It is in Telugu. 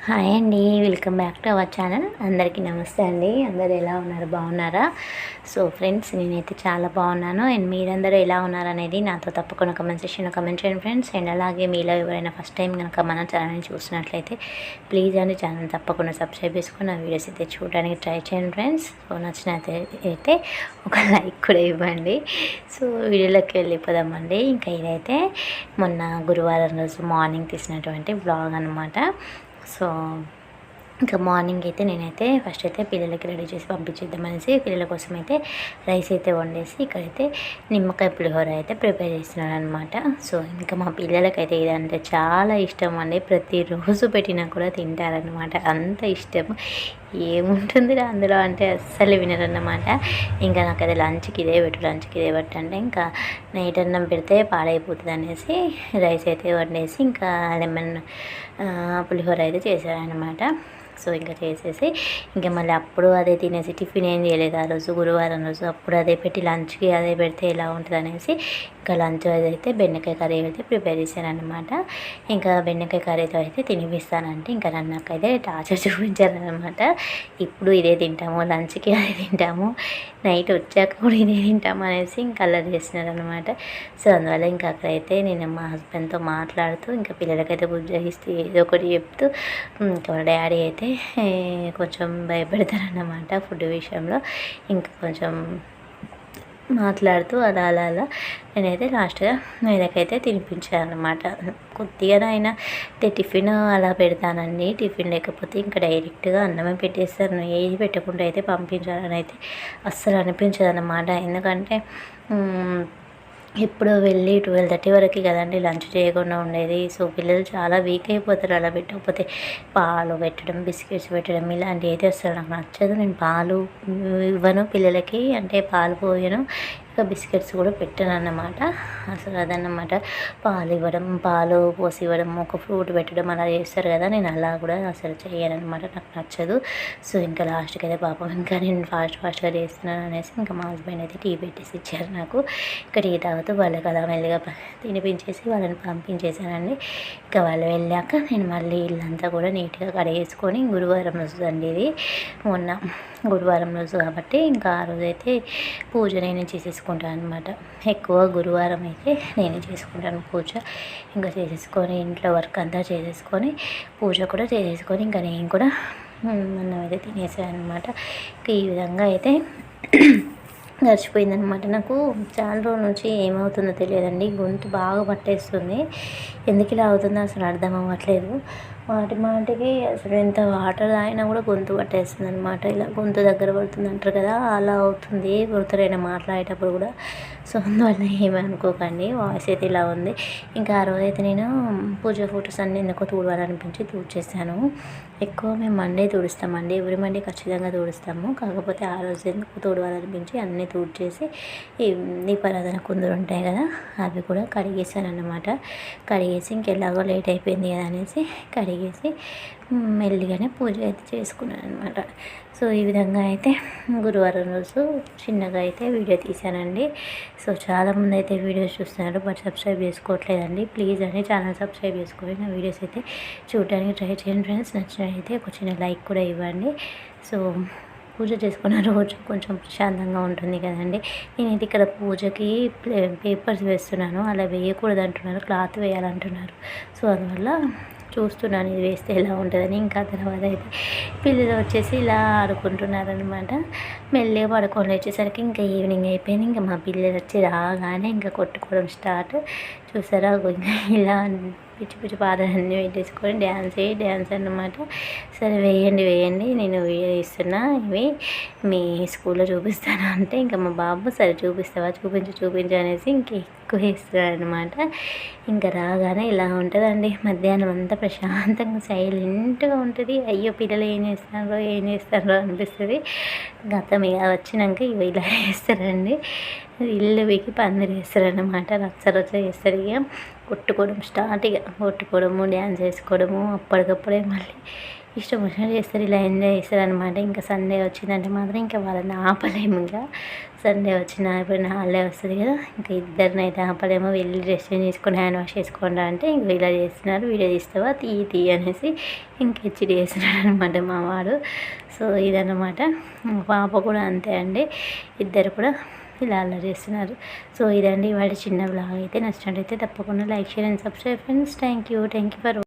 హాయ్ అండి, welcome back to our channel. అందరికీ నమస్తే అండి. అందరు ఎలా ఉన్నారు, బాగున్నారా? సో ఫ్రెండ్స్, నేనైతే చాలా బాగున్నాను. అండ్ మీరందరూ ఎలా ఉన్నారనేది నాతో తప్పకుండా కమెంట్ సెక్షన్లో కమెంట్ చేయండి ఫ్రెండ్స్. అండ్ అలాగే మీలో ఎవరైనా ఫస్ట్ టైం కనుక మన ఛానల్ని చూసినట్లయితే ప్లీజ్ అండి ఛానల్ తప్పకుండా సబ్స్క్రైబ్ చేసుకుని ఆ వీడియోస్ అయితే చూడడానికి ట్రై చేయండి ఫ్రెండ్స్. సో నచ్చినట్లయితే ఒక లైక్ కూడా ఇవ్వండి. సో వీడియోలోకి వెళ్ళిపోదామండి. ఇంకా ఇదైతే మొన్న గురువారం రోజు మార్నింగ్ తీసినటువంటి బ్లాగ్ అనమాట. సో ఇంకా మార్నింగ్ అయితే నేనైతే ఫస్ట్ అయితే పిల్లలకి రెడీ చేసి పంపించేద్దామనేసి పిల్లల కోసం అయితే రైస్ అయితే వండేసి ఇక్కడైతే నిమ్మకాయ పులిహోర అయితే ప్రిపేర్ చేస్తున్నాను అనమాట. సో ఇంకా మా పిల్లలకైతే ఇదంటే చాలా ఇష్టం అండి. ప్రతిరోజు పెట్టినా కూడా తింటారనమాట, అంత ఇష్టం. ఏముంటుంది అందులో అంటే అస్సలు వినరన్నమాట. ఇంకా నాకు అది లంచ్కి ఇదే పెట్టు అంటే ఇంకా నైట్ అన్నం పెడితే పాడైపోతుంది అనేసి రైస్ అయితే వండేసి ఇంకా లెమన్ పులిహోర అయితే చేశారనమాట. సో ఇంకా చేసేసి ఇంకా మళ్ళీ అప్పుడు అదే తినేసి టిఫిన్ ఏం చేయలేదు ఆ రోజు, గురువారం రోజు. అప్పుడు అదే పెట్టి లంచ్కి అదే పెడితే ఎలా ఉంటుంది అనేసి ఇంకా లంచ్ అయితే బెండకాయ కర్రీ అయితే ప్రిపేర్ చేశాను అనమాట. ఇంకా బెండకాయ కర్రీతో అయితే తినిపిస్తానంటే ఇంకా నాకైతే టార్చర్ చూపించారనమాట. ఇప్పుడు ఇదే తింటాము, లంచ్కి అదే తింటాము, నైట్ వచ్చాక కూడా ఇదే తింటాము అనేసి ఇంకా అల్లరి చేస్తున్నారనమాట. సో అందువల్ల ఇంకా అక్కడైతే నేను మా హస్బెండ్తో మాట్లాడుతూ ఇంకా పిల్లలకైతే బుజ్జగిస్తూ ఏదో ఒకటి చెప్తూ ఇంకా వాళ్ళ డాడీ అయితే కొంచెం భయపెడతారన్నమాట ఫుడ్ విషయంలో. ఇంకా కొంచెం మాట్లాడుతూ అలా అలా అలా నేనైతే లాస్ట్గా మీదకైతే తినిపించాను అనమాట. కొద్దిగానైనా టిఫిన్ అలా పెడతానండి. టిఫిన్ లేకపోతే ఇంకా డైరెక్ట్గా అన్నమే పెట్టేస్తాను. ఏది పెట్టకుండా అయితే పంపించాలని అయితే అస్సలు అనిపించదు అన్నమాట. ఎందుకంటే ఎప్పుడు వెళ్ళి 12:30 వరకు కదండి లంచ్ చేయకుండా ఉండేది. సో పిల్లలు చాలా వీక్ అయిపోతారు అలా పెట్టకపోతే. పాలు పెట్టడం, బిస్కెట్స్ పెట్టడం ఇలాంటివి అయితే అసలు నాకు నచ్చదు. నేను పాలు ఇవ్వను పిల్లలకి, అంటే పాలు పోయను, ఇంకా బిస్కెట్స్ కూడా పెట్టను అన్నమాట. అసలు అదన్నమాట. పాలు ఇవ్వడం, పాలు పోసి ఇవ్వడం, ఒక ఫ్రూట్ పెట్టడం అలా చేస్తారు కదా, నేను అలా కూడా అసలు చేయను అనమాట, నాకు నచ్చదు. సో ఇంకా లాస్ట్కి అయితే పాపం ఇంకా నేను ఫాస్ట్గా చేస్తున్నాను అనేసి ఇంకా మా హస్బెండ్ అయితే టీ పెట్టేసి ఇచ్చారు నాకు. ఇంకా టీ తాగుతూ వాళ్ళకి అలా మెల్లిగా తినిపించేసి వాళ్ళని పంపించేసానండి. ఇంకా వాళ్ళు వెళ్ళాక నేను మళ్ళీ ఇల్లంతా కూడా నీట్గా కడిగేసుకొని, గురువారం రోజు అండి ఇది, మొన్న గురువారం రోజు కాబట్టి ఇంకా ఆ రోజైతే పూజ నేనే చేసేసుకుంటాను అనమాట. ఎక్కువ గురువారం అయితే నేనే చేసుకుంటాను పూజ. ఇంకా చేసేసుకొని ఇంట్లో వర్క్ అంతా చేసేసుకొని పూజ కూడా చేసేసుకొని ఇంకా నేను కూడా అన్నం అయితే తినేసాను అనమాట. ఇంకా ఈ విధంగా అయితే గడిచిపోయిందనమాట. నాకు చాలా రోజుల నుంచి ఏమవుతుందో తెలియదండి, గొంతు బాగా పట్టేస్తుంది. ఎందుకు ఇలా అవుతుందో అసలు అర్థం అవ్వట్లేదు. మాటికి అసలు ఎంత వాటర్ తాగినా కూడా గొంతు పట్టేస్తుంది అనమాట. ఇలా గొంతు దగ్గర పడుతుంది అంటారు కదా, అలా అవుతుంది ఎవరితోనైనా మాట్లాడేటప్పుడు కూడా. సో అందువల్ల ఏమీ అనుకోకండి, వాయిస్ అయితే ఇలా ఉంది. ఇంకా ఆ రోజైతే నేను పూజ ఫొటోస్ అన్నీ ఎందుకో తుడవాలనిపించి తుడిచేసాను. ఎక్కువ మేము మండే తుడుస్తామండి, ఎవరి మండే ఖచ్చితంగా తుడుస్తాము. కాకపోతే ఆ రోజు ఎందుకు తుడవాలనిపించి అన్నీ తుడిచేసి ఈ దీపారాధన కుందులు ఉంటాయి కదా, అవి కూడా కడిగేసాను అన్నమాట. కడిగేసి ఇంకెలాగో లేట్ అయిపోయింది కదా అనేసి కడిగేసి మెల్లిగానే పూజ అయితే చేసుకున్నాను అనమాట. సో ఈ విధంగా అయితే గురువారం రోజు చిన్నగా అయితే వీడియో తీశానండి. సో చాలామంది అయితే వీడియోస్ చూస్తున్నారు బట్ సబ్స్క్రైబ్ చేసుకోవట్లేదండి. ప్లీజ్ అని ఛానల్ సబ్స్క్రైబ్ చేసుకొని నా వీడియోస్ అయితే చూడడానికి ట్రై చేయండి ఫ్రెండ్స్. నచ్చినట్లయితే ఒక చిన్న లైక్ కూడా ఇవ్వండి. సో పూజ చేసుకున్న రోజు కొంచెం ప్రశాంతంగా ఉంటుంది కదండి. నేనైతే ఇక్కడ పూజకి పేపర్స్ వేస్తున్నాను, అలా వేయకూడదు అంటున్నారు, క్లాత్ వేయాలంటున్నారు. సో అందువల్ల చూస్తున్నాను ఇది వేస్తే ఎలా ఉంటుందని. ఇంకా తర్వాత అయితే పిల్లలు వచ్చేసి ఇలా ఆడుకుంటున్నారనమాట. మెల్లిగా పడుకొని వచ్చేసరికి ఇంకా ఈవినింగ్ అయిపోయింది. ఇంకా మా పిల్లలు వచ్చి రాగానే ఇంకా కొట్టుకోవడం స్టార్ట్. చూసారా, ఇంకా ఇలా పిచ్చి పాటలన్నీ పెట్టేసుకొని డ్యాన్స్ అన్నమాట. సరే వేయండి నేను వీడియో ఇస్తున్నా, ఇవి మీ స్కూల్లో చూపిస్తాను అంటే ఇంకా మా బాబు సరే చూపిస్తావా, చూపించు అనేసి ఇంక ఎక్కువ వేస్తున్నాడు అనమాట. ఇంకా రాగానే ఇలా ఉంటుందండి. మధ్యాహ్నం అంతా ప్రశాంతంగా సైలెంట్గా ఉంటుంది. అయ్యో పిల్లలు ఏం చేస్తారో అనిపిస్తుంది. గతం ఇక వచ్చినాక ఇవి ఇలా వేస్తారండి, ఇల్లు వీకి పందిరి వేస్తారనమాట. రచ్చ చేస్తారు. ఇక కొట్టుకోవడం స్టార్ట్, ఇక కొట్టుకోవడము, డ్యాన్స్ వేసుకోవడము, అప్పటికప్పుడే మళ్ళీ ఇష్టం వచ్చినట్టు చేస్తారు, ఇలా ఎంజాయ్ చేస్తారు అనమాట. ఇంకా సండే వచ్చిందంటే మాత్రం ఇంకా వాళ్ళని ఆపలేము. ఇంకా సండే వచ్చిన ఎప్పుడైనా హాలిడే వస్తుంది కదా, ఇంకా ఇద్దరిని అయితే ఆపలేము. వెళ్ళి డ్రెస్ చేంజ్ చేసుకొని హ్యాండ్ వాష్ చేసుకోండి అంటే ఇంక ఇలా చేస్తున్నారు. వీడియో తీస్తావా, తీ అనేసి ఇంక హెచ్డి చేస్తున్నాడు అనమాట మా వాడు. సో ఇదన్నమాట. పాప కూడా అంతే అండి, ఇద్దరు కూడా ఇలా అలా చేస్తున్నారు. సో ఇదండి వాడి చిన్న బ్లాగ్. అయితే నచ్చినట్టయితే తప్పకుండా like, share and subscribe friends. Thank you for